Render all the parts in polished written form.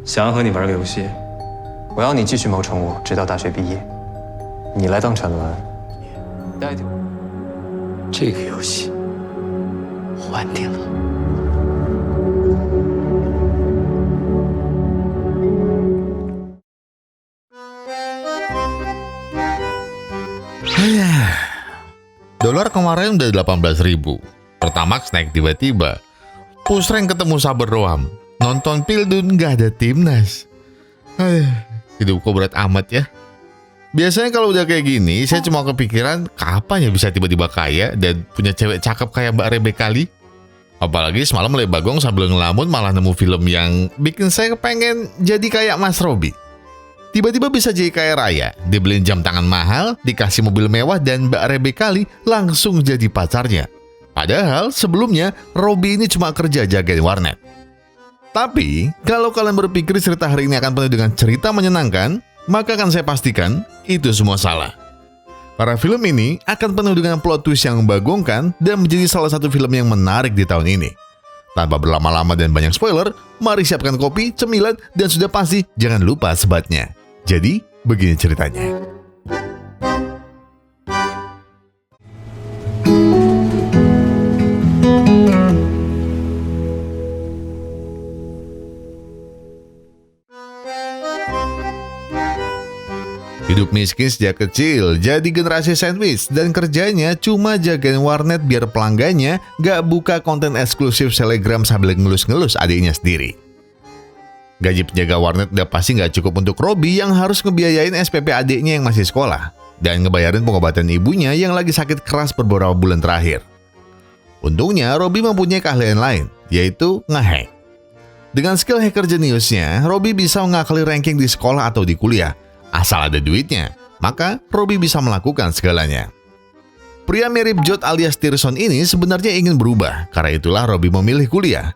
想要和你玩个游戏，我要你继续谋宠我，直到大学毕业。你来当沉沦，代替我。这个游戏换定了。Dolar kemarin udah 18.000. Pertamax naik tiba-tiba. Pusreng ketemu Saber doang. Nonton Pildun gak ada timnas. Hidup kok berat amat ya. Biasanya kalau udah kayak gini, saya cuma kepikiran kapan ya bisa tiba-tiba kaya dan punya cewek cakep kayak Mbak Rebecca Lee. Apalagi semalam Le Bagong sambil ngelamun malah nemu film yang bikin saya pengen jadi kayak Mas Robi. Tiba-tiba bisa jadi kaya raya, dibeliin jam tangan mahal, dikasih mobil mewah, dan Mbak Rebecca Lee langsung jadi pacarnya. Padahal sebelumnya Robi ini cuma kerja jagain warnet. Tapi kalau kalian berpikir cerita hari ini akan penuh dengan cerita menyenangkan, maka akan saya pastikan itu semua salah. Karena film ini akan penuh dengan plot twist yang membagongkan dan menjadi salah satu film yang menarik di tahun ini. Tanpa berlama-lama dan banyak spoiler, mari siapkan kopi, cemilan, dan sudah pasti jangan lupa sebatnya. Jadi, begini ceritanya. Hidup miskin sejak kecil, jadi generasi sandwich, dan kerjanya cuma jagain warnet biar pelanggannya gak buka konten eksklusif Telegram sambil ngelus-ngelus adiknya sendiri. Gaji penjaga warnet udah pasti gak cukup untuk Robi yang harus ngebiayain SPP adiknya yang masih sekolah, dan ngebayarin pengobatan ibunya yang lagi sakit keras beberapa bulan terakhir. Untungnya Robi mempunyai keahlian lain, yaitu ngehack. Dengan skill hacker jeniusnya, Robi bisa mengakali ranking di sekolah atau di kuliah. Asal ada duitnya, maka Robi bisa melakukan segalanya. Pria mirip Jod alias Tirson ini sebenarnya ingin berubah, karena itulah Robi memilih kuliah.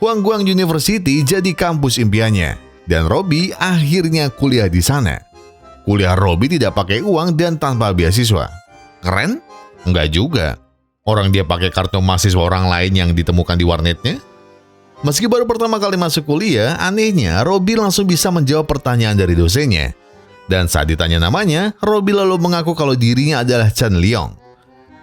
Huangguang University jadi kampus impiannya, dan Robi akhirnya kuliah di sana. Kuliah Robi tidak pakai uang dan tanpa beasiswa. Keren? Enggak juga. Orang dia pakai kartu mahasiswa orang lain yang ditemukan di warnetnya. Meski baru pertama kali masuk kuliah, anehnya Robi langsung bisa menjawab pertanyaan dari dosennya. Dan saat ditanya namanya, Robi lalu mengaku kalau dirinya adalah Chen Liong.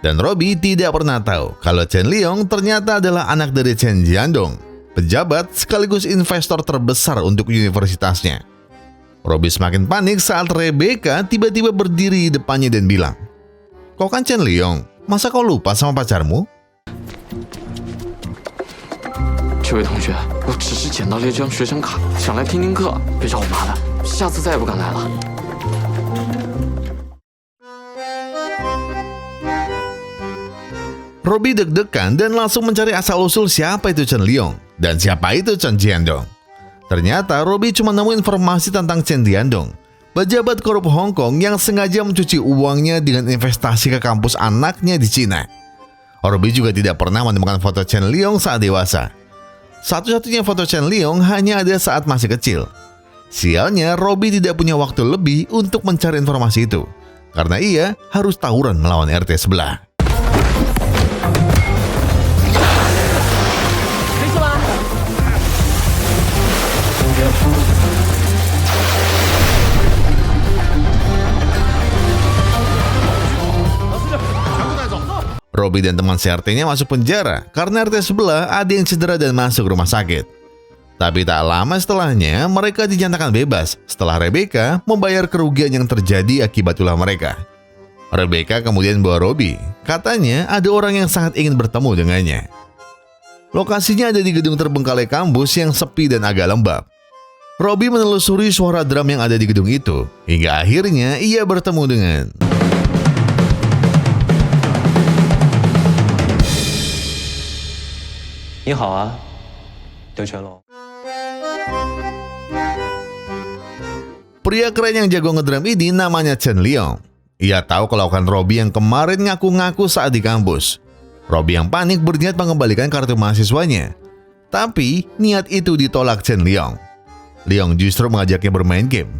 Dan Robi tidak pernah tahu kalau Chen Liong ternyata adalah anak dari Chen Jiandong, pejabat sekaligus investor terbesar untuk universitasnya. Robi semakin panik saat Rebecca tiba-tiba berdiri di depannya dan bilang, "Kau kan Chen Liong, masa kau lupa sama pacarmu?" 这位同学，我只是捡到了一张学生卡，想来听听课，别找我麻烦，下次再也不敢来了。 Robi deg-degan dan langsung mencari asal-usul siapa itu Chen Liong dan siapa itu Chen Jiandong. Ternyata Robi cuma nemu informasi tentang Chen Jiandong, pejabat korup Hong Kong yang sengaja mencuci uangnya dengan investasi ke kampus anaknya di Cina. Robi juga tidak pernah menemukan foto Chen Liong saat dewasa. Satu-satunya foto Chen Liong hanya ada saat masih kecil. Sialnya, Robi tidak punya waktu lebih untuk mencari informasi itu, karena ia harus tawuran melawan RT sebelah. Robi dan teman CRT-nya masuk penjara karena RT sebelah ada yang cedera dan masuk rumah sakit. Tapi tak lama setelahnya, mereka dinyatakan bebas setelah Rebecca membayar kerugian yang terjadi akibat ulah mereka. Rebecca kemudian bawa Robi. Katanya ada orang yang sangat ingin bertemu dengannya. Lokasinya ada di gedung terbengkalai kampus yang sepi dan agak lembab. Robi menelusuri suara drum yang ada di gedung itu, hingga akhirnya ia bertemu dengan... 你好啊，刘全龙。 Pria keren yang jago ngedrum ini namanya Chen Liong. Ia tahu kelakuan Robi yang kemarin ngaku-ngaku saat di kampus. Robi yang panik berniat mengembalikan kartu mahasiswanya. Tapi niat itu ditolak Chen Liong. Liong justru mengajaknya bermain game.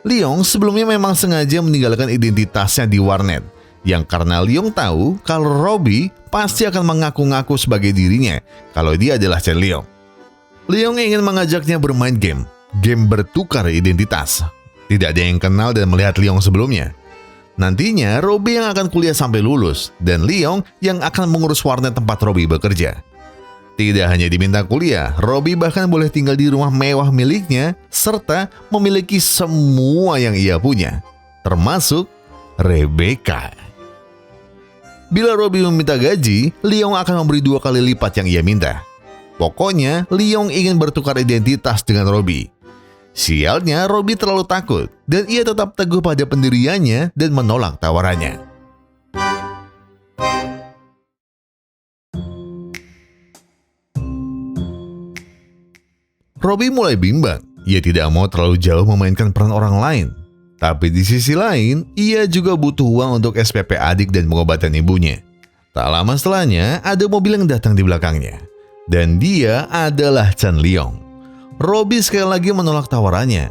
Liong sebelumnya memang sengaja meninggalkan identitasnya di warnet. Yang karena Liong tahu kalau Robi pasti akan mengaku-ngaku sebagai dirinya kalau dia adalah Chen Liong. Leong ingin mengajaknya bermain game bertukar identitas. Tidak ada yang kenal dan melihat Leong sebelumnya. Nantinya Robby yang akan kuliah sampai lulus dan Leong yang akan mengurus warnet tempat Robby bekerja. Tidak hanya diminta kuliah, Robby bahkan boleh tinggal di rumah mewah miliknya serta memiliki semua yang ia punya, termasuk Rebecca. Bila Robby meminta gaji, Leong akan memberi 2 kali lipat yang ia minta. Pokoknya, Leong ingin bertukar identitas dengan Robby. Sialnya, Robby terlalu takut dan ia tetap teguh pada pendiriannya dan menolak tawarannya. Robby mulai bimbang. Ia tidak mau terlalu jauh memainkan peran orang lain. Tapi di sisi lain, ia juga butuh uang untuk SPP adik dan pengobatan ibunya. Tak lama setelahnya, ada mobil yang datang di belakangnya. Dan dia adalah Chen Leong. Robby sekali lagi menolak tawarannya.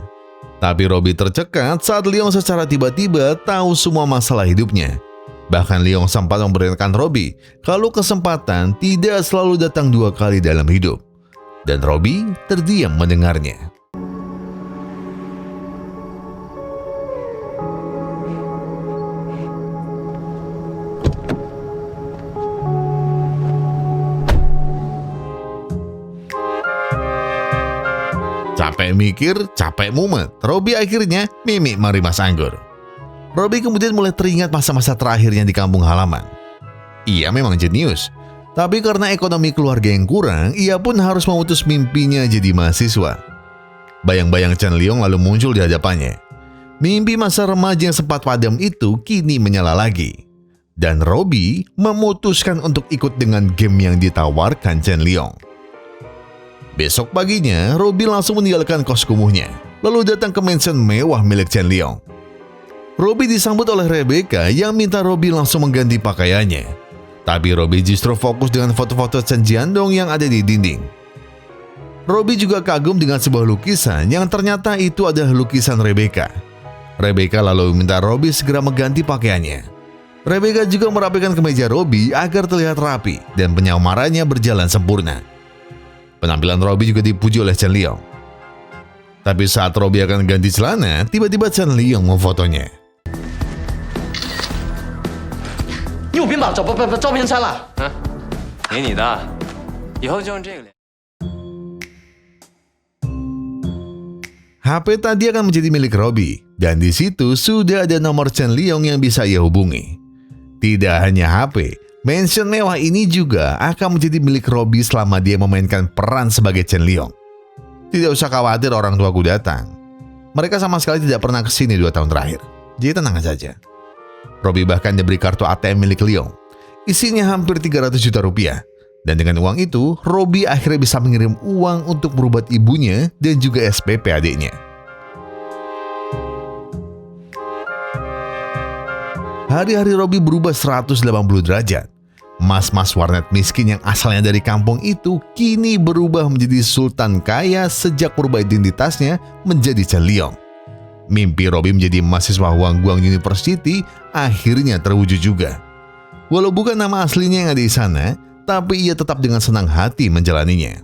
Tapi Robby tercekat saat Leong secara tiba-tiba tahu semua masalah hidupnya. Bahkan Leong sempat memberikan Robby kalau kesempatan tidak selalu datang 2 kali dalam hidup. Dan Robby terdiam mendengarnya. Capek mikir, capek mumet, Robby akhirnya mimik marimas anggur. Robby kemudian mulai teringat masa-masa terakhirnya di kampung halaman. Ia memang jenius, tapi karena ekonomi keluarga yang kurang, ia pun harus memutus mimpinya jadi mahasiswa. Bayang-bayang Chen Leong lalu muncul di hadapannya. Mimpi masa remaja yang sempat padam itu kini menyala lagi. Dan Robby memutuskan untuk ikut dengan game yang ditawarkan Chen Leong. Besok paginya, Robby langsung meninggalkan kos kumuhnya, lalu datang ke mansion mewah milik Chen Leong. Robby disambut oleh Rebecca yang minta Robby langsung mengganti pakaiannya. Tapi Robby justru fokus dengan foto-foto Chen Jiandong yang ada di dinding. Robby juga kagum dengan sebuah lukisan yang ternyata itu adalah lukisan Rebecca. Rebecca lalu minta Robby segera mengganti pakaiannya. Rebecca juga merapikan kemeja Robby agar terlihat rapi dan penyamarannya berjalan sempurna. Penampilan Robby juga dipuji oleh Chen Leong. Tapi saat Robby akan ganti celana, tiba-tiba Chen Leong memfotonya. 你有病吧？把照片删了。啊，给你的，以后就用这个脸。 HP tadi akan menjadi milik Robby, dan di situ sudah ada nomor Chen Leong yang bisa ia hubungi. Tidak hanya HP, mansion mewah ini juga akan menjadi milik Robby selama dia memainkan peran sebagai Chen Leong. Tidak usah khawatir orang tuaku datang. Mereka sama sekali tidak pernah kesini 2 tahun terakhir. Jadi tenang saja. Robby bahkan diberi kartu ATM milik Leong. Isinya hampir 300 juta rupiah. Dan dengan uang itu, Robby akhirnya bisa mengirim uang untuk berobat ibunya dan juga SPP adiknya. Hari-hari Robby berubah 180 derajat. Mas-mas warnet miskin yang asalnya dari kampung itu kini berubah menjadi sultan kaya sejak merubah identitasnya menjadi Chen Leong. Mimpi Robby menjadi mahasiswa Huangguang University akhirnya terwujud juga. Walau bukan nama aslinya yang ada di sana, tapi ia tetap dengan senang hati menjalaninya.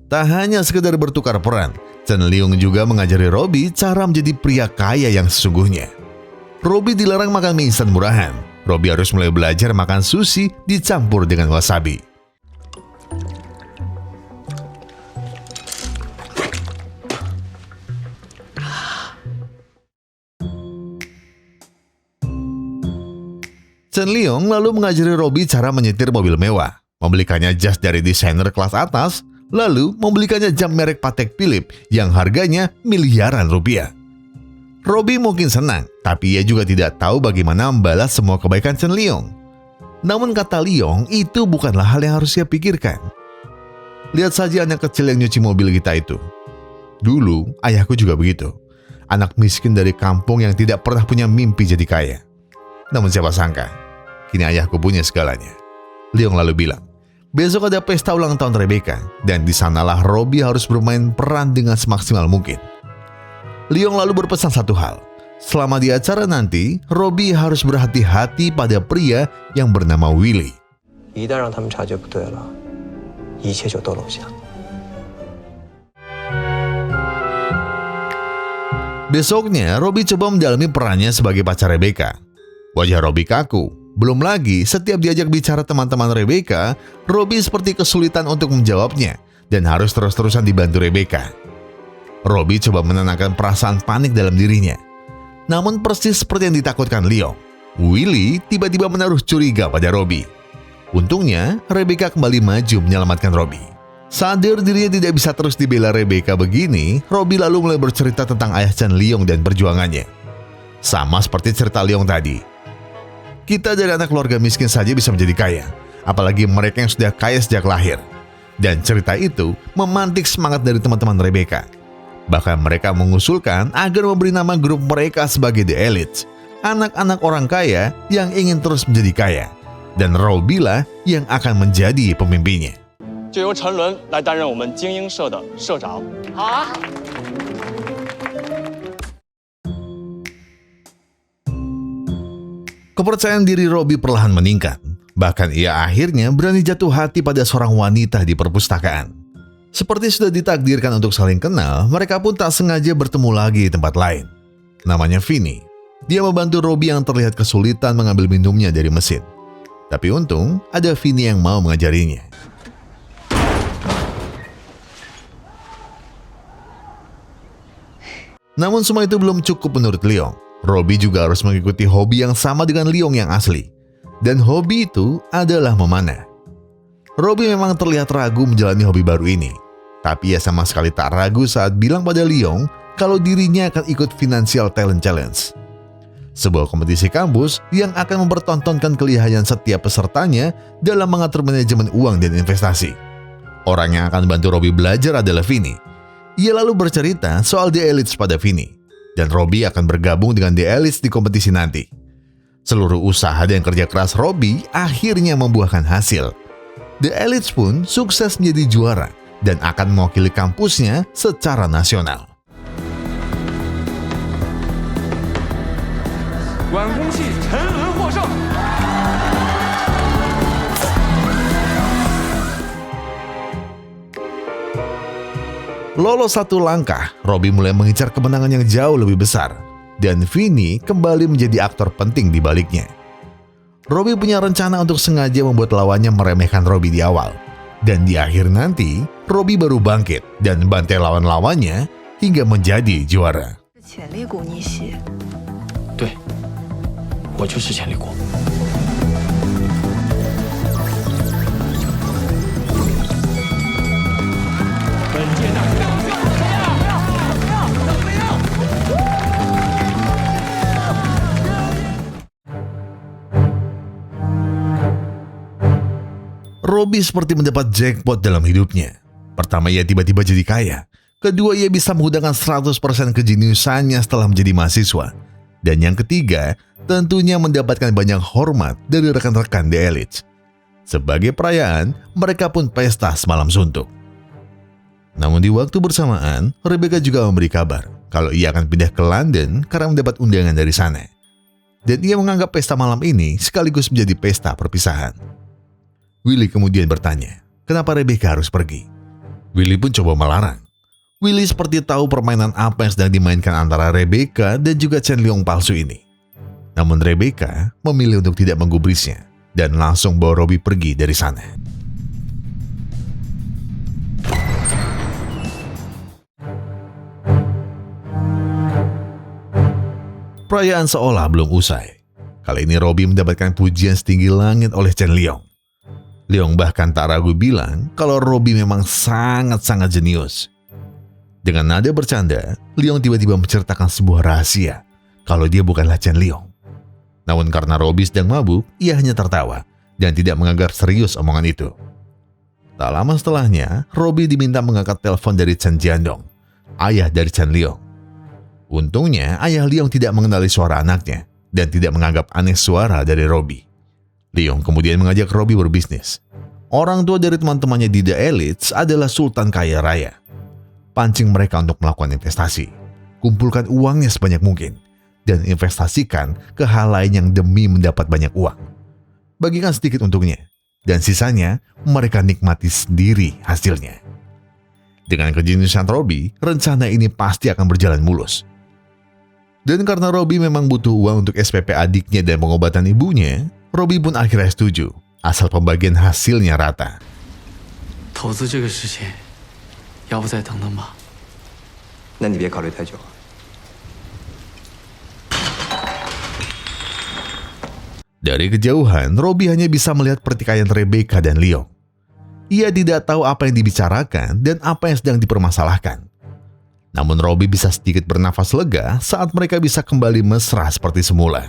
Tak hanya sekedar bertukar peran, Chen Leong juga mengajari Robby cara menjadi pria kaya yang sesungguhnya. Robby dilarang makan mie instan murahan. Robby harus mulai belajar makan sushi dicampur dengan wasabi. Chen Leong lalu mengajari Robby cara menyetir mobil mewah, membelikannya jas dari desainer kelas atas, lalu membelikannya jam merek Patek Philippe yang harganya miliaran rupiah. Robby mungkin senang, tapi ia juga tidak tahu bagaimana membalas semua kebaikan Chen Leong. Namun kata Leong, itu bukanlah hal yang harus ia pikirkan. Lihat saja anak kecil yang nyuci mobil kita itu. Dulu, ayahku juga begitu. Anak miskin dari kampung yang tidak pernah punya mimpi jadi kaya. Namun siapa sangka, kini ayahku punya segalanya. Leong lalu bilang, besok ada pesta ulang tahun Rebecca, dan di sanalah Robby harus bermain peran dengan semaksimal mungkin. Leong lalu berpesan satu hal, selama di acara nanti, Robby harus berhati-hati pada pria yang bernama Willy. 一旦让他们察觉不对了，一切就都露馅。Besoknya, Robbie coba mendalami perannya sebagai pacar Rebecca. Wajah Robbie kaku. Belum lagi, setiap diajak bicara teman-teman Rebecca, Robbie seperti kesulitan untuk menjawabnya dan harus terus-terusan dibantu Rebecca. Robbie coba menenangkan perasaan panik dalam dirinya. Namun persis seperti yang ditakutkan Leong, Willy tiba-tiba menaruh curiga pada Robbie. Untungnya, Rebecca kembali maju menyelamatkan Robbie. Sadar dirinya tidak bisa terus dibela Rebecca begini, Robbie lalu mulai bercerita tentang ayah Chen Leong dan perjuangannya. Sama seperti cerita Leong tadi. Kita dari anak keluarga miskin saja bisa menjadi kaya, apalagi mereka yang sudah kaya sejak lahir. Dan cerita itu memantik semangat dari teman-teman Rebecca. Bahkan mereka mengusulkan agar memberi nama grup mereka sebagai The Elites, anak-anak orang kaya yang ingin terus menjadi kaya. Dan Robbie lah yang akan menjadi pemimpinnya. 就由陈伦来担任我们精英社的社长。好啊。 Kepercayaan diri Robbie perlahan meningkat. Bahkan ia akhirnya berani jatuh hati pada seorang wanita di perpustakaan. Seperti sudah ditakdirkan untuk saling kenal, mereka pun tak sengaja bertemu lagi di tempat lain. Namanya Vinny. Dia membantu Robbie yang terlihat kesulitan mengambil minumnya dari mesin. Tapi untung ada Vinny yang mau mengajarinya. Namun semua itu belum cukup menurut Leong. Robbie juga harus mengikuti hobi yang sama dengan Leong yang asli. Dan hobi itu adalah memanah. Robbie memang terlihat ragu menjalani hobi baru ini. Tapi ia sama sekali tak ragu saat bilang pada Leong kalau dirinya akan ikut Financial Talent Challenge. Sebuah kompetisi kampus yang akan mempertontonkan kelihayan setiap pesertanya dalam mengatur manajemen uang dan investasi. Orang yang akan bantu Robbie belajar adalah Vinny. Ia lalu bercerita soal The Elites pada Vinny. Dan Robbie akan bergabung dengan The Elites di kompetisi nanti. Seluruh usaha dan kerja keras Robbie akhirnya membuahkan hasil. The Elites pun sukses menjadi juara dan akan mewakili kampusnya secara nasional. 管风系陈伦获胜。 Lolos satu langkah, Robbie mulai mengincar kemenangan yang jauh lebih besar. Dan Vinny kembali menjadi aktor penting di baliknya. Robbie punya rencana untuk sengaja membuat lawannya meremehkan Robbie di awal. Dan di akhir nanti, Robbie baru bangkit dan bantai lawan-lawannya hingga menjadi juara. 潜力股逆袭。对，我就是潜力股。 Robbie seperti mendapat jackpot dalam hidupnya. Pertama, ia tiba-tiba jadi kaya. Kedua, ia bisa menggunakan 100% kejeniusannya setelah menjadi mahasiswa. Dan yang ketiga, tentunya mendapatkan banyak hormat dari rekan-rekan The Elites. Sebagai perayaan, mereka pun pesta semalam suntuk. Namun di waktu bersamaan, Rebecca juga memberi kabar kalau ia akan pindah ke London karena mendapat undangan dari sana. Dan ia menganggap pesta malam ini sekaligus menjadi pesta perpisahan. Willy kemudian bertanya, kenapa Rebecca harus pergi? Willy pun coba melarang. Willy seperti tahu permainan apa yang sedang dimainkan antara Rebecca dan juga Chen Leong palsu ini. Namun Rebecca memilih untuk tidak menggubrisnya dan langsung bawa Robbie pergi dari sana. Perayaan seolah belum usai. Kali ini Robbie mendapatkan pujian setinggi langit oleh Chen Leong. Leong bahkan tak ragu bilang kalau Robbie memang sangat-sangat jenius. Dengan nada bercanda, Leong tiba-tiba menceritakan sebuah rahasia kalau dia bukanlah Chen Leong. Namun karena Robbie sedang mabuk, ia hanya tertawa dan tidak menganggap serius omongan itu. Tak lama setelahnya, Robbie diminta mengangkat telepon dari Chen Jiandong, ayah dari Chen Leong. Untungnya, ayah Leong tidak mengenali suara anaknya dan tidak menganggap aneh suara dari Robbie. Leong kemudian mengajak Robbie berbisnis. Orang tua dari teman-temannya di The Elites adalah sultan kaya raya. Pancing mereka untuk melakukan investasi. Kumpulkan uangnya sebanyak mungkin dan investasikan ke hal lain yang demi mendapat banyak uang. Bagikan sedikit untungnya dan sisanya mereka nikmati sendiri hasilnya. Dengan kejeniusan Robbie, rencana ini pasti akan berjalan mulus. Dan karena Robby memang butuh uang untuk SPP adiknya dan pengobatan ibunya, Robby pun akhirnya setuju, asal pembagian hasilnya rata. 投资这个事情，要不再等等吧？那你别考虑太久。 Dari kejauhan, Robby hanya bisa melihat pertikaian Rebecca dan Leong. Ia tidak tahu apa yang dibicarakan dan apa yang sedang dipermasalahkan. Namun Robby bisa sedikit bernafas lega saat mereka bisa kembali mesra seperti semula.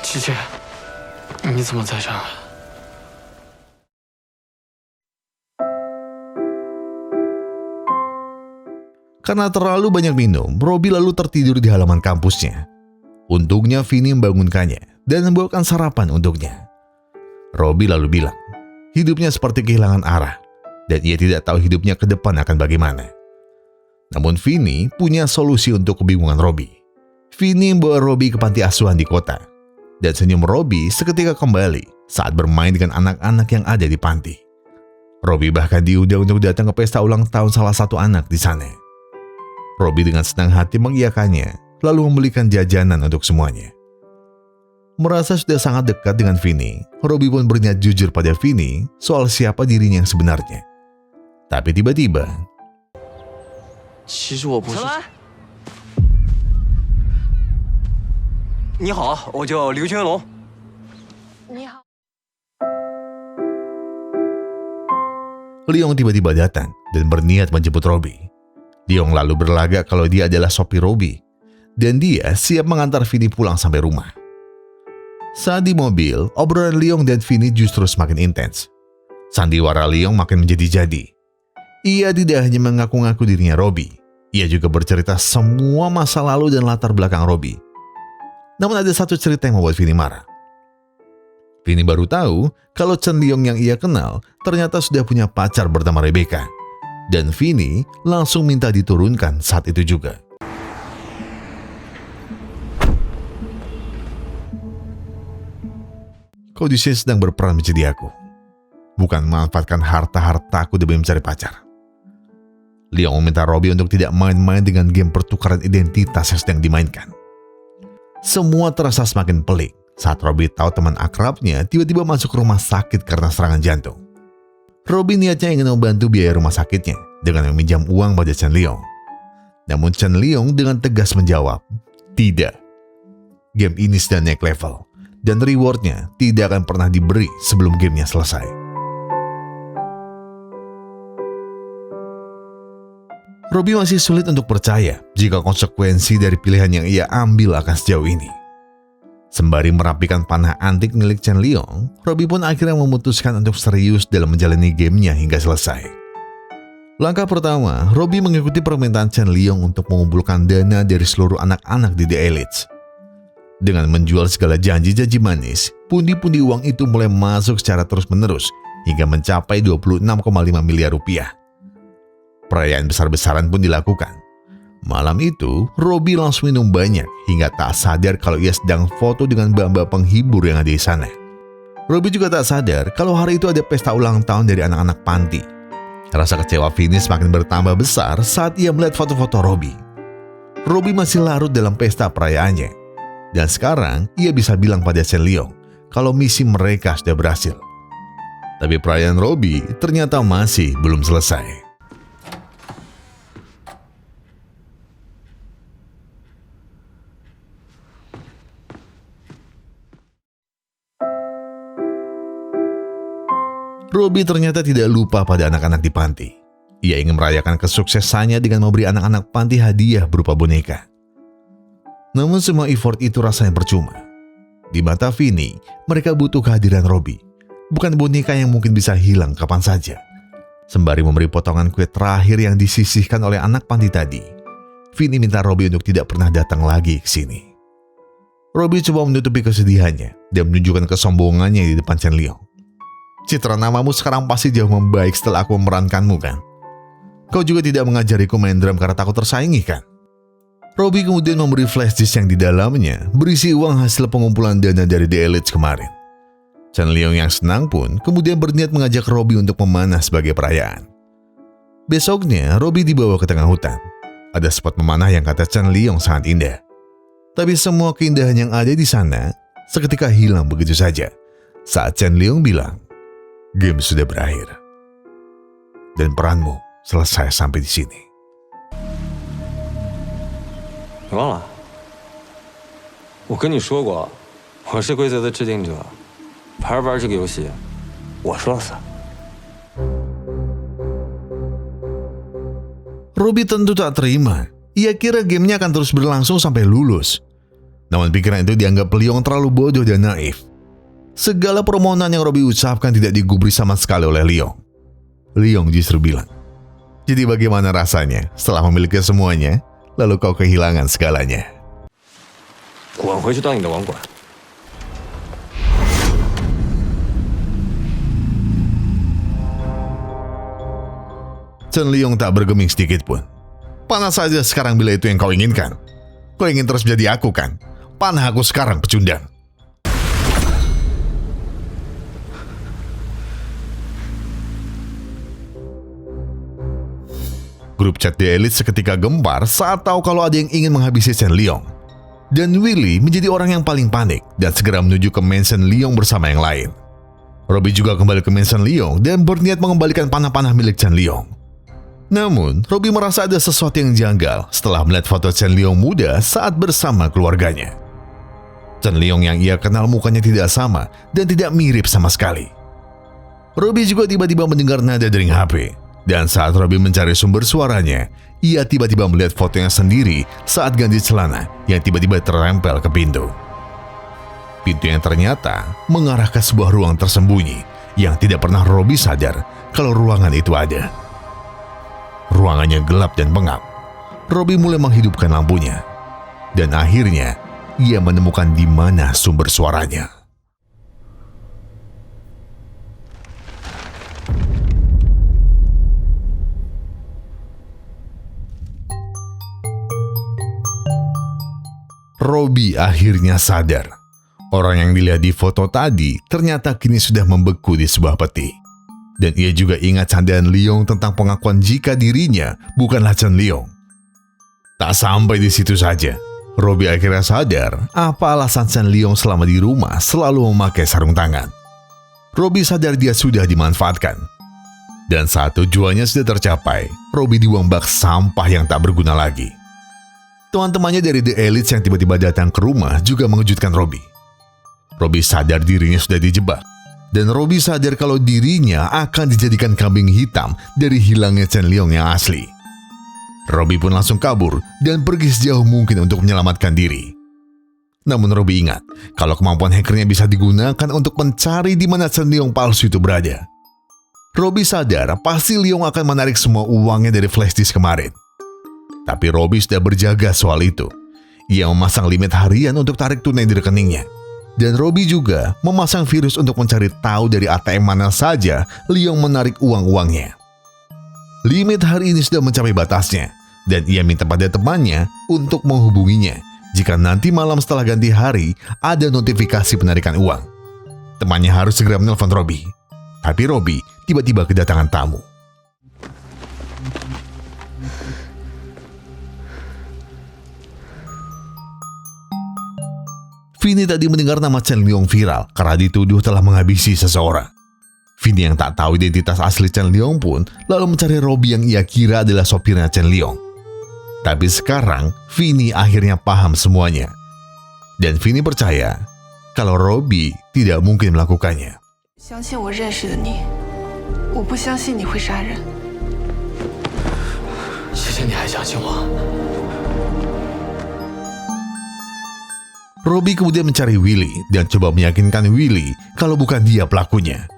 琪琪，你怎么在这儿？ Karena terlalu banyak minum, Robby lalu tertidur di halaman kampusnya. Untungnya Vinny membangunkannya dan membawakan sarapan untuknya. Robby lalu bilang, hidupnya seperti kehilangan arah dan ia tidak tahu hidupnya ke depan akan bagaimana. Namun Vinny punya solusi untuk kebingungan Robby. Vinny membawa Robby ke panti asuhan di kota dan senyum Robby seketika kembali saat bermain dengan anak-anak yang ada di panti. Robby bahkan diundang untuk datang ke pesta ulang tahun salah satu anak di sana. Robby dengan senang hati mengiyakannya, lalu membelikan jajanan untuk semuanya. Merasa sudah sangat dekat dengan Vinny, Robby pun berniat jujur pada Vinny soal siapa dirinya yang sebenarnya. Tapi tiba-tiba, 其实我不是。你好，我叫刘全龙。你好。 Leong tiba-tiba datang dan berniat menjemput Robby. Leong lalu berlagak kalau dia adalah sopir Robby dan dia siap mengantar Vinny pulang sampai rumah. Saat di mobil, obrolan Leong dan Vinny justru semakin intens. Sandiwara Leong makin menjadi-jadi. Ia tidak hanya mengaku-ngaku dirinya Robby, ia juga bercerita semua masa lalu dan latar belakang Robby. Namun ada satu cerita yang membuat Vinny marah. Vinny baru tahu kalau Chen Leong yang ia kenal ternyata sudah punya pacar bernama Rebecca. Dan Vinny langsung minta diturunkan saat itu juga. Kau di sini sedang berperan menjadi aku, bukan memanfaatkan harta-hartaku demi mencari pacar. Leong meminta Robby untuk tidak main-main dengan game pertukaran identitas yang sedang dimainkan. Semua terasa semakin pelik saat Robby tahu teman akrabnya tiba-tiba masuk rumah sakit karena serangan jantung. Robby niatnya ingin membantu biaya rumah sakitnya dengan meminjam uang pada Chen Leong. Namun Chen Leong dengan tegas menjawab, tidak. Game ini sudah naik level dan rewardnya tidak akan pernah diberi sebelum gamenya selesai. Robby masih sulit untuk percaya jika konsekuensi dari pilihan yang ia ambil akan sejauh ini. Sembari merapikan panah antik milik Chen Leong, Robby pun akhirnya memutuskan untuk serius dalam menjalani gamenya hingga selesai. Langkah pertama, Robby mengikuti permintaan Chen Leong untuk mengumpulkan dana dari seluruh anak-anak di The Elites. Dengan menjual segala janji-janji manis, pundi-pundi uang itu mulai masuk secara terus-menerus hingga mencapai 26,5 miliar rupiah. Perayaan besar-besaran pun dilakukan. Malam itu, Robby langsung minum banyak hingga tak sadar kalau ia sedang foto dengan mbak-mbak penghibur yang ada di sana. Robby juga tak sadar kalau hari itu ada pesta ulang tahun dari anak-anak panti. Rasa kecewa Vinny semakin bertambah besar saat ia melihat foto-foto Robby. Robby masih larut dalam pesta perayaannya. Dan sekarang ia bisa bilang pada Chen Leong kalau misi mereka sudah berhasil. Tapi perayaan Robby ternyata masih belum selesai. Robby ternyata tidak lupa pada anak-anak di panti. Ia ingin merayakan kesuksesannya dengan memberi anak-anak panti hadiah berupa boneka. Namun semua effort itu rasanya percuma. Di mata Vinny, mereka butuh kehadiran Robby, bukan boneka yang mungkin bisa hilang kapan saja. Sembari memberi potongan kue terakhir yang disisihkan oleh anak panti tadi, Vinny minta Robby untuk tidak pernah datang lagi ke sini. Robby coba menutupi kesedihannya dan menunjukkan kesombongannya di depan Chen Leong. Citra namamu sekarang pasti jauh membaik setelah aku memerankanmu, kan? Kau juga tidak mengajariku main drum karena takut tersaingi, kan? Robby kemudian memberi flash disk yang di dalamnya berisi uang hasil pengumpulan dana dari The Elites kemarin. Chen Liong yang senang pun kemudian berniat mengajak Robbie untuk memanah sebagai perayaan. Besoknya, Robbie dibawa ke tengah hutan. Ada spot memanah yang kata Chen Liong sangat indah. Tapi semua keindahan yang ada di sana seketika hilang begitu saja saat Chen Liong bilang, "Game sudah berakhir. Dan peranmu selesai sampai di sini." 你忘了？我跟你说过，我是规则的制定者，玩不玩这个游戏，我说了算。 Robbie tentu tak terima. Ia kira gamenya akan terus berlangsung sampai lulus. Namun pikiran itu dianggap Liong terlalu bodoh dan naif. Segala permohonan yang Robbie ucapkan tidak digubris sama sekali oleh Liong. Liong justru bilang, "Jadi bagaimana rasanya setelah memiliki semuanya, lalu kau kehilangan segalanya?" 滚回去当你的网管。 Chen Liong tak bergeming sedikit pun. "Panah saja sekarang bila itu yang kau inginkan. Kau ingin terus menjadi aku kan? Panah aku sekarang, pecundang." Grup chat The Elite seketika gempar saat tahu kalau ada yang ingin menghabisi Chen Liong. Dan Willy menjadi orang yang paling panik dan segera menuju ke mansion Liong bersama yang lain. Robbie juga kembali ke mansion Liong dan berniat mengembalikan panah-panah milik Chen Liong. Namun, Robbie merasa ada sesuatu yang janggal setelah melihat foto Chen Liong muda saat bersama keluarganya. Chen Liong yang ia kenal mukanya tidak sama dan tidak mirip sama sekali. Robbie juga tiba-tiba mendengar nada dering HP. Dan saat Robbie mencari sumber suaranya, ia tiba-tiba melihat fotonya sendiri saat ganti celana yang tiba-tiba terempel ke pintu. Pintu yang ternyata mengarah ke sebuah ruang tersembunyi yang tidak pernah Robbie sadar kalau ruangan itu ada. Ruangannya gelap dan pengap. Robbie mulai menghidupkan lampunya. Dan akhirnya, ia menemukan di mana sumber suaranya. Robbie akhirnya sadar. Orang yang dilihat di foto tadi ternyata kini sudah membeku di sebuah peti. Dan ia juga ingat candaan Liong tentang pengakuan jika dirinya bukanlah Chen Liong. Tak sampai di situ saja, Robbie akhirnya sadar apa alasan Chen Liong selama di rumah selalu memakai sarung tangan. Robbie sadar dia sudah dimanfaatkan. Dan saat tujuannya sudah tercapai, Robbie dibuang bak sampah yang tak berguna lagi. Teman-temannya dari The Elite yang tiba-tiba datang ke rumah juga mengejutkan Robbie. Robbie sadar dirinya sudah dijebak. Dan Robbie sadar kalau dirinya akan dijadikan kambing hitam dari hilangnya Chen Liong yang asli. Robbie pun langsung kabur dan pergi sejauh mungkin untuk menyelamatkan diri. Namun Robbie ingat kalau kemampuan hackernya bisa digunakan untuk mencari di mana Chen Liong palsu itu berada. Robbie sadar pasti Liong akan menarik semua uangnya dari flash disk kemarin. Tapi Robbie sudah berjaga soal itu. Ia memasang limit harian untuk tarik tunai di rekeningnya. Dan Robbie juga memasang virus untuk mencari tahu dari ATM mana saja Liong menarik uang-uangnya. Limit hari ini sudah mencapai batasnya, dan ia minta pada temannya untuk menghubunginya jika nanti malam setelah ganti hari ada notifikasi penarikan uang. Temannya harus segera menelpon Robbie. Tapi Robbie tiba-tiba kedatangan tamu. Vinny tadi mendengar nama Chen Liong viral karena dituduh telah menghabisi seseorang. Vinny yang tak tahu identitas asli Chen Liong pun lalu mencari Robbie yang ia kira adalah sopirnya Chen Liong. Tapi sekarang Vinny akhirnya paham semuanya. Dan Vinny percaya kalau Robbie tidak mungkin melakukannya. 相信我认识的你，我不相信你会杀人。谢谢你还相信我。 Robbie kemudian mencari Willy dan coba meyakinkan Willy kalau bukan dia pelakunya.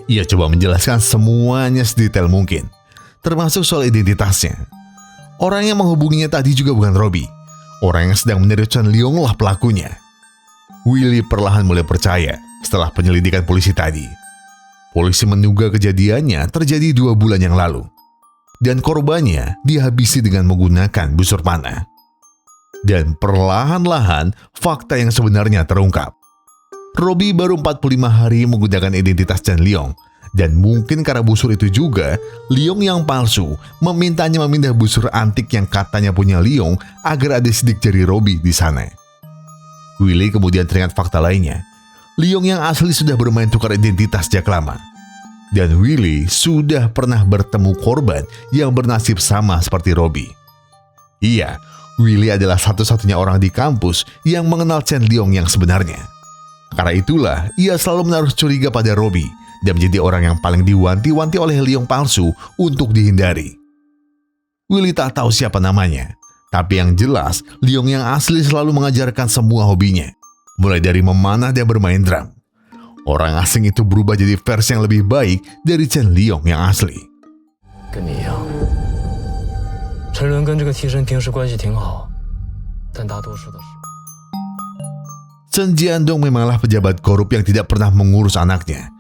Ia coba menjelaskan semuanya sedetail mungkin, termasuk soal identitasnya. Orang yang menghubunginya tadi juga bukan Robbie. Orang yang sedang meniru Chen Liong lah pelakunya. Willy perlahan mulai percaya setelah penyelidikan polisi tadi. Polisi menduga kejadiannya terjadi 2 bulan yang lalu. Dan korbannya dihabisi dengan menggunakan busur panah. Dan perlahan-lahan fakta yang sebenarnya terungkap. Robbie baru 45 hari menggunakan identitas Chen Liong. Dan mungkin karena busur itu juga, Liong yang palsu memintanya memindah busur antik yang katanya punya Liong agar ada sidik jari Robbie di sana. Willy kemudian teringat fakta lainnya. Liong yang asli sudah bermain tukar identitas sejak lama. Dan Willy sudah pernah bertemu korban yang bernasib sama seperti Robbie. Iya, Willy adalah satu-satunya orang di kampus yang mengenal Chen Liong yang sebenarnya. Karena itulah, ia selalu menaruh curiga pada Robbie dan menjadi orang yang paling diwanti-wanti oleh Liong palsu untuk dihindari. Willy tak tahu siapa namanya, tapi yang jelas Liong yang asli selalu mengajarkan semua hobinya, mulai dari memanah dan bermain drum. Orang asing itu berubah jadi versi yang lebih baik dari Chen Liong yang asli. 跟你一样，陈伦跟这个替身平时关系挺好，但大多数的时候。 Chen Jiandong memanglah pejabat korup yang tidak pernah mengurus anaknya.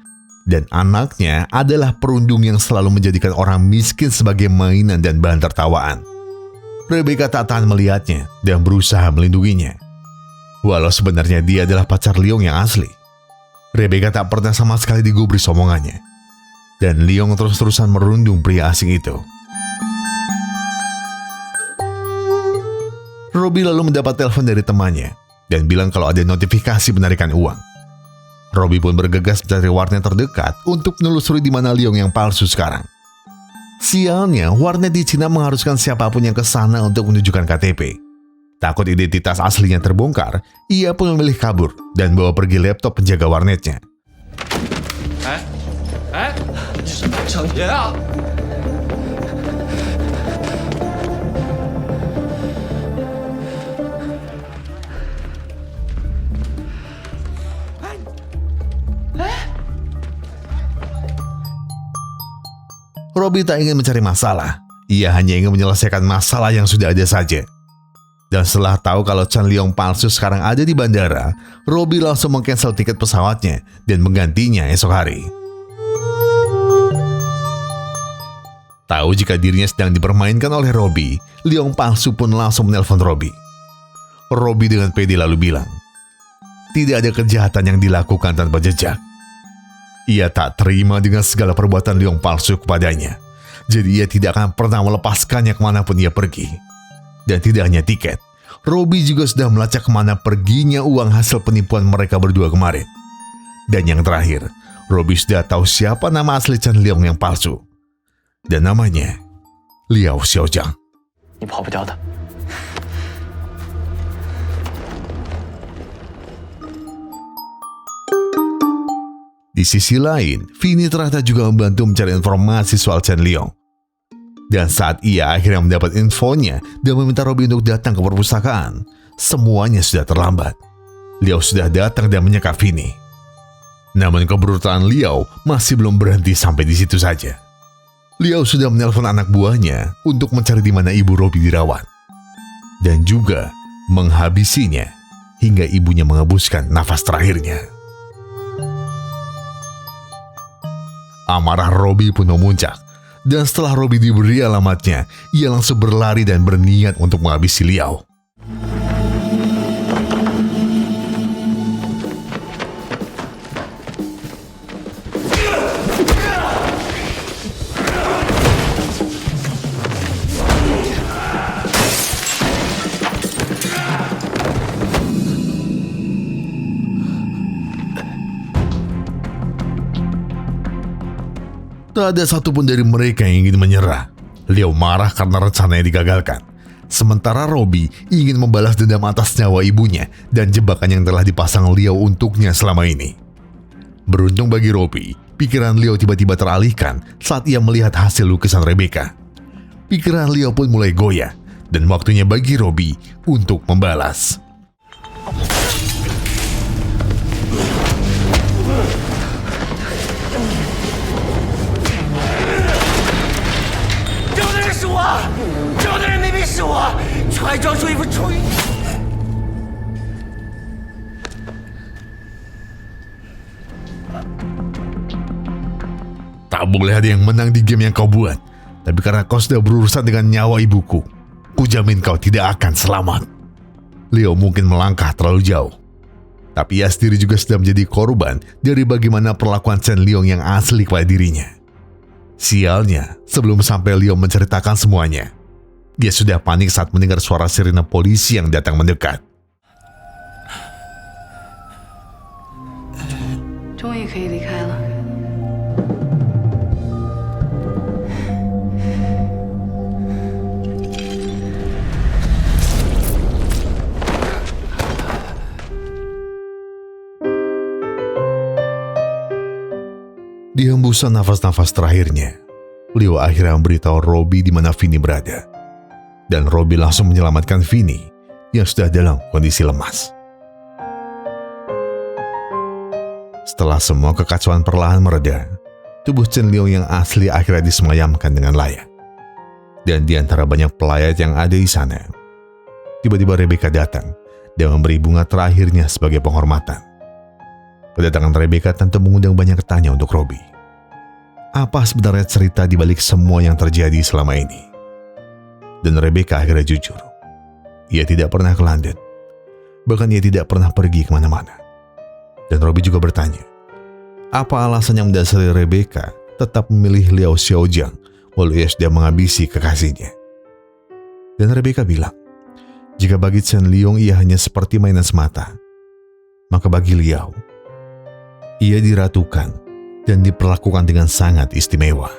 Dan anaknya adalah perundung yang selalu menjadikan orang miskin sebagai mainan dan bahan tertawaan. Rebecca tak tahan melihatnya dan berusaha melindunginya. Walau sebenarnya dia adalah pacar Liong yang asli. Rebecca tak pernah sama sekali digubris omongannya. Dan Liong terus-terusan merundung pria asing itu. Robbie lalu mendapat telepon dari temannya dan bilang kalau ada notifikasi penarikan uang. Robbie pun bergegas mencari warnet terdekat untuk menelusuri di mana Liong yang palsu sekarang. Sialnya, warnet di Cina mengharuskan siapapun yang ke sana untuk menunjukkan KTP. Takut identitas aslinya terbongkar, ia pun memilih kabur dan bawa pergi laptop penjaga warnetnya. 程爷啊！ Robbie tak ingin mencari masalah. Ia hanya ingin menyelesaikan masalah yang sudah ada saja. Dan setelah tahu kalau Chen Liong palsu sekarang ada di bandara, Robbie langsung meng-cancel tiket pesawatnya dan menggantinya esok hari. Tahu jika dirinya sedang dipermainkan oleh Robbie, Liong palsu pun langsung menelpon Robbie. Robbie dengan pede lalu bilang, tidak ada kejahatan yang dilakukan tanpa jejak. Ia tak terima dengan segala perbuatan Liong palsu kepadanya. Jadi ia tidak akan pernah melepaskannya kemanapun ia pergi. Dan tidak hanya tiket, Robbie juga sudah melacak kemana perginya uang hasil penipuan mereka berdua kemarin. Dan yang terakhir, Robbie sudah tahu siapa nama asli Chen Liong yang palsu. Dan namanya Liao Xiaojiang. 你跑不掉的。 Di sisi lain, Vinny ternyata juga membantu mencari informasi soal Chen Liong. Dan saat ia akhirnya mendapat infonya dan meminta Robbie untuk datang ke perpustakaan, semuanya sudah terlambat. Liao sudah datang dan menyekap Vinny. Namun kebrutalan Liao masih belum berhenti sampai di situ saja. Liao sudah menelpon anak buahnya untuk mencari di mana ibu Robbie dirawat. Dan juga menghabisinya hingga ibunya mengembuskan nafas terakhirnya. Amarah Robbie pun memuncak, dan setelah Robbie diberi alamatnya, ia langsung berlari dan berniat untuk menghabisi Liao. Tak ada satupun dari mereka yang ingin menyerah. Liao marah karena rencananya digagalkan. Sementara Robbie ingin membalas dendam atas nyawa ibunya dan jebakan yang telah dipasang Liao untuknya selama ini. Beruntung bagi Robbie, pikiran Liao tiba-tiba teralihkan saat ia melihat hasil lukisan Rebecca. Pikiran Liao pun mulai goyah dan waktunya bagi Robbie untuk membalas. Tak boleh ada yang menang di game yang kau buat. Tapi karena kau sudah berurusan dengan nyawa ibuku, ku jamin kau tidak akan selamat. Liao mungkin melangkah terlalu jauh. Tapi ia sendiri juga sudah menjadi korban dari bagaimana perlakuan Chen Liong yang asli kepada dirinya. Sialnya, sebelum sampai Liong menceritakan semuanya, dia sudah panik saat mendengar suara sirine polisi yang datang mendekat. 终于可以离开了。 Di hembusan nafas-nafas terakhirnya, Liu akhirnya memberitahu Robbie di mana Vinny berada. Dan Robbie langsung menyelamatkan Vinny yang sudah dalam kondisi lemas. Setelah semua kekacauan perlahan mereda, tubuh Chen Liong yang asli akhirnya disemayamkan dengan layak. Dan di antara banyak pelayat yang ada di sana, tiba-tiba Rebecca datang dan memberi bunga terakhirnya sebagai penghormatan. Kedatangan Rebecca tentu mengundang banyak tanya untuk Robbie. Apa sebenarnya cerita di balik semua yang terjadi selama ini? Dan Rebecca akhirnya jujur. Ia tidak pernah ke London. Bahkan ia tidak pernah pergi kemana-mana. Dan Robbie juga bertanya, apa alasan yang mendasari Rebecca tetap memilih Liao Xiaojiang walau ia sudah menghabisi kekasihnya? Dan Rebecca bilang, jika bagi Chen Liong ia hanya seperti mainan semata, maka bagi Liao, ia diratukan dan diperlakukan dengan sangat istimewa.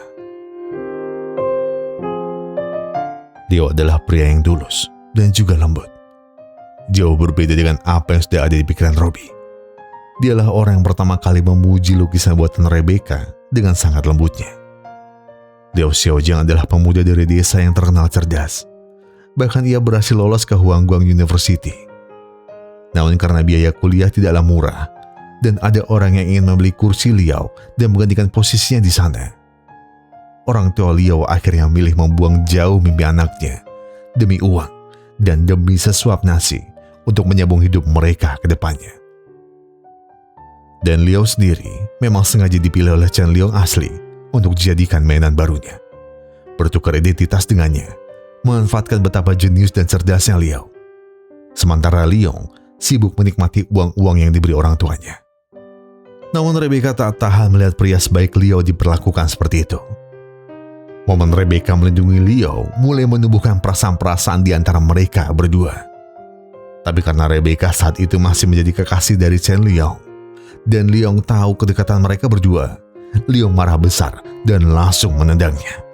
Liao adalah pria yang tulus dan juga lembut. Jauh berbeda dengan apa yang sudah ada di pikiran Robbie. Dialah orang yang pertama kali memuji lukisan buatan Rebecca dengan sangat lembutnya. Liao Xiaojiang adalah pemuda dari desa yang terkenal cerdas. Bahkan ia berhasil lolos ke Huangguang University. Namun karena biaya kuliah tidaklah murah, dan ada orang yang ingin membeli kursi Liao dan menggantikan posisinya di sana, orang tua Liao akhirnya memilih membuang jauh mimpi anaknya demi uang dan demi sesuap nasi untuk menyambung hidup mereka ke depannya. Dan Liao sendiri memang sengaja dipilih oleh Chen Liong asli untuk dijadikan mainan barunya, bertukar identitas dengannya, memanfaatkan betapa jenius dan cerdasnya Liao. Sementara Liong sibuk menikmati uang-uang yang diberi orang tuanya. Namun Rebecca tak tahan melihat pria sebaik Liao diperlakukan seperti itu. Momen Rebecca melindungi Liao mulai menumbuhkan perasaan-perasaan di antara mereka berdua. Tapi karena Rebecca saat itu masih menjadi kekasih dari Chen Liong, dan Liong tahu kedekatan mereka berdua, Liong marah besar dan langsung menendangnya.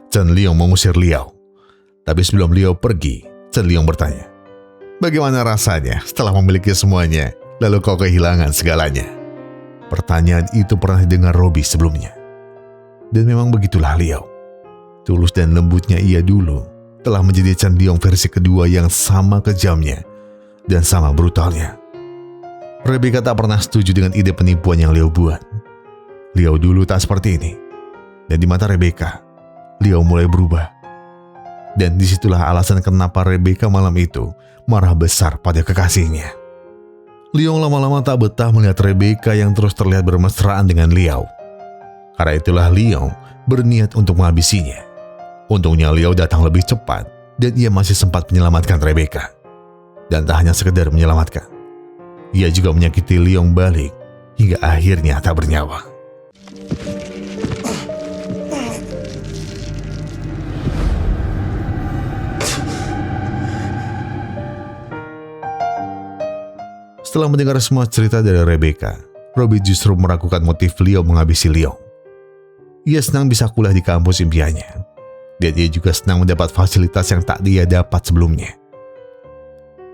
Chen Liong mengusir Liao. Tapi sebelum Liao pergi, Chen Liong bertanya, bagaimana rasanya setelah memiliki semuanya, lalu kau kehilangan segalanya? Pertanyaan itu pernah didengar Robbie sebelumnya. Dan memang begitulah Liao. Tulus dan lembutnya ia dulu telah menjadi Chen Liong versi kedua yang sama kejamnya dan sama brutalnya. Rebecca tak pernah setuju dengan ide penipuan yang Liao buat. Liao dulu tak seperti ini. Dan di mata Rebecca, Liao mulai berubah. Dan disitulah alasan kenapa Rebecca malam itu marah besar pada kekasihnya. Liao lama-lama tak betah melihat Rebecca yang terus terlihat bermesraan dengan Liao. Karena itulah Liao berniat untuk menghabisinya. Untungnya Liao datang lebih cepat dan ia masih sempat menyelamatkan Rebecca. Dan tak hanya sekedar menyelamatkan, ia juga menyakiti Liao balik hingga akhirnya tak bernyawa. Setelah mendengar semua cerita dari Rebecca, Robbie justru meragukan motif Liao menghabisi Liao. Ia senang bisa kuliah di kampus impiannya, dan ia juga senang mendapat fasilitas yang tak dia dapat sebelumnya.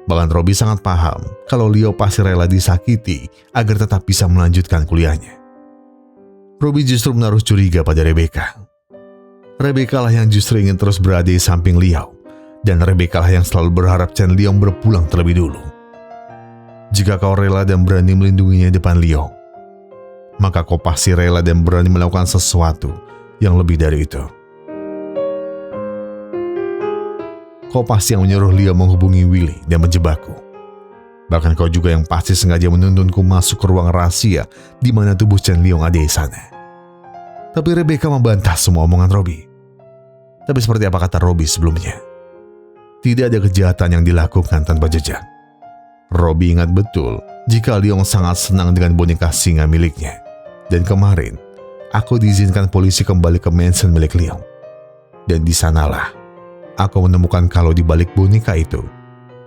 Bahkan Robbie sangat paham kalau Liao pasti rela disakiti agar tetap bisa melanjutkan kuliahnya. Robbie justru menaruh curiga pada Rebecca. Rebecca lah yang justru ingin terus berada di samping Liao, dan Rebecca lah yang selalu berharap Chen Liong berpulang terlebih dulu. Jika kau rela dan berani melindunginya di depan Liao, maka kau pasti rela dan berani melakukan sesuatu yang lebih dari itu. Kau pasti yang menyuruh Liao menghubungi Willy dan menjebakku. Bahkan kau juga yang pasti sengaja menuntunku masuk ke ruang rahasia di mana tubuh Chen Liong ada di sana. Tapi Rebecca membantah semua omongan Robbie. Tapi seperti apa kata Robbie sebelumnya, tidak ada kejahatan yang dilakukan tanpa jejak. Robbie ingat betul jika Leong sangat senang dengan boneka singa miliknya. Dan kemarin, aku diizinkan polisi kembali ke mansion milik Leong. Dan di sanalah, aku menemukan kalau di balik boneka itu,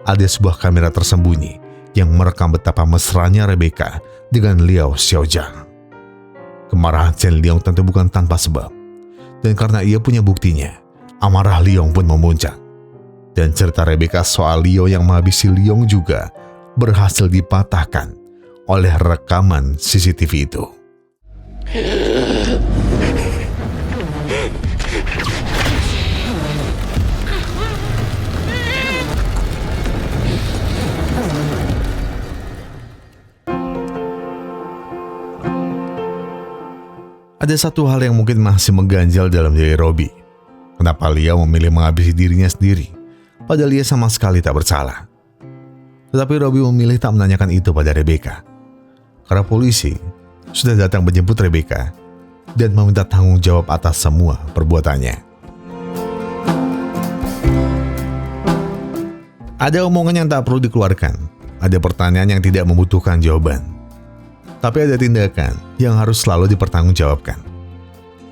ada sebuah kamera tersembunyi yang merekam betapa mesranya Rebecca dengan Liao Xiaojang. Kemarahan Chen Liong tentu bukan tanpa sebab. Dan karena ia punya buktinya, amarah Liong pun memuncak. Dan cerita Rebecca soal Liao yang menghabisi Liong juga berhasil dipatahkan oleh rekaman CCTV itu. Ada satu hal yang mungkin masih mengganjal dalam diri Robbie. Kenapa Liao memilih menghabisi dirinya sendiri, padahal ia sama sekali tak bersalah. Tetapi Robbie memilih tak menanyakan itu pada Rebecca. Karena polisi sudah datang menjemput Rebecca dan meminta tanggung jawab atas semua perbuatannya. Ada omongan yang tak perlu dikeluarkan, ada pertanyaan yang tidak membutuhkan jawaban. Tapi ada tindakan yang harus selalu dipertanggungjawabkan.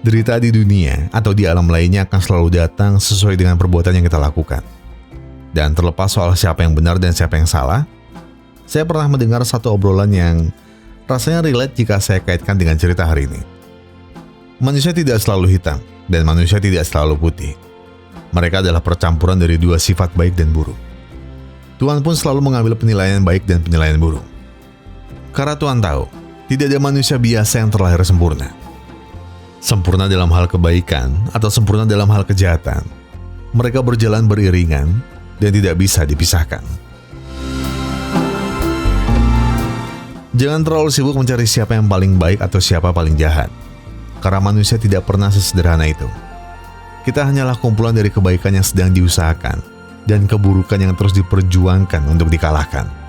Derita di dunia atau di alam lainnya akan selalu datang sesuai dengan perbuatan yang kita lakukan. Dan terlepas soal siapa yang benar dan siapa yang salah, saya pernah mendengar satu obrolan yang rasanya relate jika saya kaitkan dengan cerita hari ini. Manusia tidak selalu hitam dan manusia tidak selalu putih. Mereka adalah percampuran dari dua sifat baik dan buruk. Tuhan pun selalu mengambil penilaian baik dan penilaian buruk. Karena Tuhan tahu, tidak ada manusia biasa yang terlahir sempurna. Sempurna dalam hal kebaikan atau sempurna dalam hal kejahatan. Mereka berjalan beriringan dan tidak bisa dipisahkan. Jangan terlalu sibuk mencari siapa yang paling baik atau siapa paling jahat. Karena manusia tidak pernah sesederhana itu. Kita hanyalah kumpulan dari kebaikan yang sedang diusahakan dan keburukan yang terus diperjuangkan untuk dikalahkan.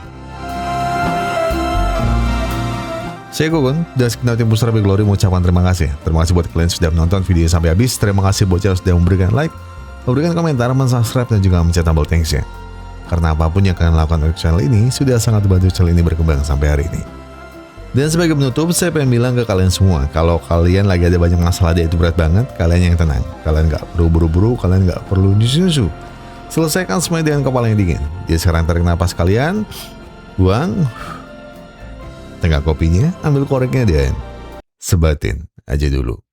Saya Gogon, dan segenap tim Pusra Glory mengucapkan terima kasih. Terima kasih buat kalian sudah menonton video sampai habis. Terima kasih buat yang sudah memberikan like, memberikan komentar, men-subscribe, dan juga mencet tombol thanks ya. Karena apapun yang kalian lakukan untuk channel ini, sudah sangat membantu channel ini berkembang sampai hari ini. Dan sebagai penutup, saya pengen bilang ke kalian semua, kalau kalian lagi ada banyak masalah dan itu berat banget, kalian yang tenang. Kalian gak perlu buru-buru, kalian gak perlu nyusu-nyusu. Selesaikan semuanya dengan kepala yang dingin. Jadi sekarang tarik napas kalian, buang. Tengah kopinya, ambil koreknya dan sebatin aja dulu.